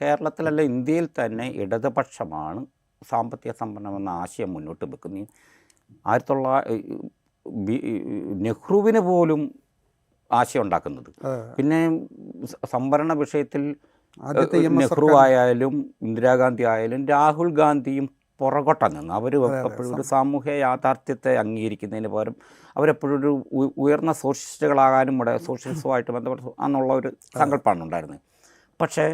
കേരളത്തിലല്ല ഇന്ത്യയിൽ തന്നെ ഇടതുപക്ഷമാണ് സാമ്പത്തിക സമ്പന്നമെന്ന ആശയം മുന്നോട്ട് വെക്കുന്നത്. 1900 നെഹ്റുവിന് പോലും ആശയം ഉണ്ടാക്കുന്നത്. പിന്നെ സംവരണ വിഷയത്തിൽ നെഹ്റു ആയാലും ഇന്ദിരാഗാന്ധി ആയാലും രാഹുൽ ഗാന്ധിയും പുറകോട്ട നിന്ന് അവർ എപ്പോഴും ഒരു സാമൂഹ്യ യാഥാർത്ഥ്യത്തെ അംഗീകരിക്കുന്നതിന് പകരം അവരെപ്പോഴും ഒരു ഉയർന്ന സോഷ്യലിസ്റ്റുകളാകാനും ഇവിടെ സോഷ്യലിസവുമായിട്ട് ബന്ധപ്പെട്ട് എന്നുള്ള ഒരു സങ്കല്പമാണ് ഉണ്ടായിരുന്നത്. പക്ഷേ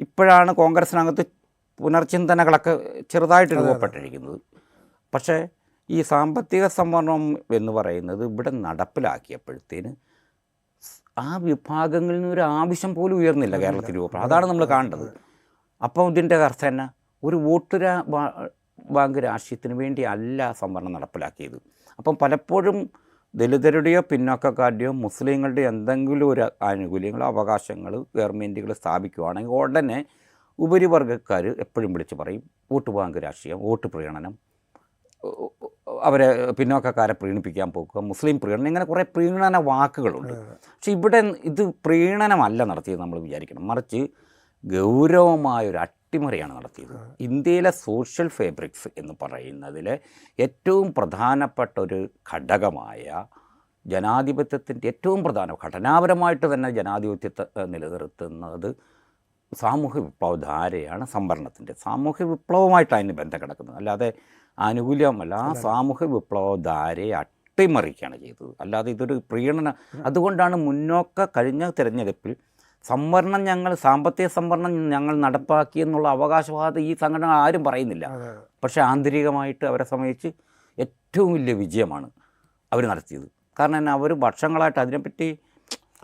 ഇപ്പോഴാണ് കോൺഗ്രസിനകത്ത് പുനർചിന്തനകളൊക്കെ ചെറുതായിട്ട് രൂപപ്പെട്ടിരിക്കുന്നത്. പക്ഷേ ഈ സാമ്പത്തിക സംവരണം എന്ന് പറയുന്നത് ഇവിടെ നടപ്പിലാക്കിയപ്പോഴത്തേന് ആ വിഭാഗങ്ങളിൽ നിന്നൊരു ആവശ്യം പോലും ഉയർന്നില്ല കേരളത്തിൽ രൂപപ്പെടും. അതാണ് നമ്മൾ കാണേണ്ടത്. അപ്പോൾ ഇതിൻ്റെ അർത്ഥം തന്നെ ഒരു വോട്ട് ബാങ്ക് രാഷ്ട്രീയത്തിന് വേണ്ടി അല്ല സംവരണം നടപ്പിലാക്കിയത്. അപ്പം പലപ്പോഴും ദലിതരുടെയോ പിന്നോക്കക്കാരുടെയോ മുസ്ലിങ്ങളുടെയോ എന്തെങ്കിലും ഒരു ആനുകൂല്യങ്ങളോ അവകാശങ്ങൾ ഗവൺമെൻറ്റുകൾ സ്ഥാപിക്കുകയാണെങ്കിൽ ഉടനെ ഉപരിവർഗക്കാർ എപ്പോഴും വിളിച്ച് പറയും വോട്ട് ബാങ്ക് രാഷ്ട്രീയം, വോട്ട് പ്രീണനം, അവരെ പിന്നോക്കക്കാരെ പ്രീണിപ്പിക്കാൻ പോകുക, മുസ്ലിം പ്രീണനം, ഇങ്ങനെ കുറേ പ്രീണന വാക്കുകളുണ്ട്. പക്ഷെ ഇവിടെ ഇത് പ്രീണനമല്ല നടത്തിയത് നമ്മൾ വിചാരിക്കണം. മറിച്ച് ഗൗരവമായൊരു അട്ടിമറിയാണ് നടത്തിയത്. ഇന്ത്യയിലെ സോഷ്യൽ ഫാബ്രിക്സ് എന്ന് പറയുന്നതിൽ ഏറ്റവും പ്രധാനപ്പെട്ട ഒരു ഘടകമായ ജനാധിപത്യത്തിൻ്റെ ഏറ്റവും പ്രധാന ഘടനാപരമായിട്ട് തന്നെ ജനാധിപത്യത്തെ നിലനിർത്തുന്നത് സാമൂഹ്യ വിപ്ലവധാരയാണ്. സംവരണത്തിൻ്റെ സാമൂഹ്യ വിപ്ലവമായിട്ടാണ് അതിന് ബന്ധം കിടക്കുന്നത്, അല്ലാതെ ആനുകൂല്യമല്ല. ആ സാമൂഹ്യ വിപ്ലവധാരയെ അട്ടിമറിക്കുകയാണ് ചെയ്തത്, അല്ലാതെ ഇതൊരു പ്രീണന. അതുകൊണ്ടാണ് കഴിഞ്ഞ തിരഞ്ഞെടുപ്പിൽ സാമ്പത്തിക സംവരണം ഞങ്ങൾ നടപ്പാക്കി എന്നുള്ള അവകാശവാദം ഈ സംഘടന ആരും പറയുന്നില്ല. പക്ഷേ ആന്തരികമായിട്ട് അവരെ സംബന്ധിച്ച് ഏറ്റവും വലിയ വിജയമാണ് അവർ നടത്തിയത്. കാരണം അവർ വർഷങ്ങളായിട്ട് അതിനെപ്പറ്റി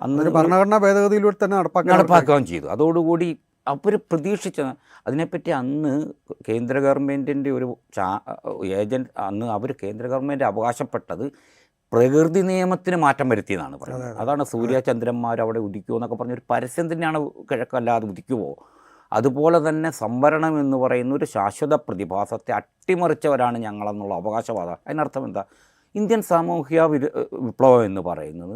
അന്ന് ഭരണഘടനാ ഭേദഗതിയിലൂടെ തന്നെ നടപ്പാക്കുകയും ചെയ്തു. അതോടുകൂടി അവർ പ്രതീക്ഷിച്ച അതിനെപ്പറ്റി അന്ന് കേന്ദ്ര ഗവൺമെൻറ്റിൻ്റെ ഒരു ഏജൻറ്റ് അവർ കേന്ദ്ര ഗവൺമെൻറ് അവകാശപ്പെട്ടത് പ്രകൃതി നിയമത്തിന് മാറ്റം വരുത്തിയെന്നാണ് പറയുന്നത്. അതാണ് സൂര്യചന്ദ്രന്മാർ അവിടെ ഉദിക്കുമോ എന്നൊക്കെ പറഞ്ഞൊരു പരസ്യം തന്നെയാണ്. കിഴക്കല്ലാതെ ഉദിക്കുമോ? അതുപോലെ തന്നെ സംവരണം എന്ന് പറയുന്ന ഒരു ശാശ്വത പ്രതിഭാസത്തെ അട്ടിമറിച്ചവരാണ് ഞങ്ങളെന്നുള്ള അവകാശവാദം. അതിനർത്ഥം എന്താ? ഇന്ത്യൻ സാമൂഹ്യ വിപ്ലവം എന്ന് പറയുന്നത്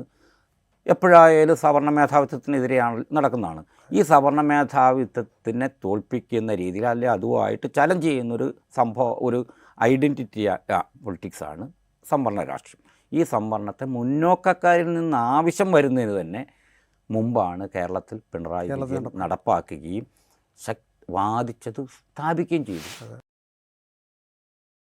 എപ്പോഴായാലും സവർണ്ണ മേധാവിത്വത്തിനെതിരെയാണ് നടക്കുന്നതാണ്. ഈ സവർണ്ണ മേധാവിത്വത്തിനെ തോൽപ്പിക്കുന്ന രീതിയിൽ അല്ലെങ്കിൽ അതുമായിട്ട് ചലഞ്ച് ചെയ്യുന്നൊരു സംഭവം, ഒരു ഐഡൻറ്റിറ്റി പൊളിറ്റിക്സാണ് സംവരണ രാഷ്ട്രീയം. ഈ സംവരണത്തെ മുന്നോക്കക്കാരിൽ നിന്ന് ആവശ്യം വരുന്നതിന് തന്നെ മുമ്പാണ് കേരളത്തിൽ പിണറായി വിജയൻ നടപ്പാക്കുകയും വാദിച്ചത് സ്ഥാപിക്കുകയും ചെയ്തു.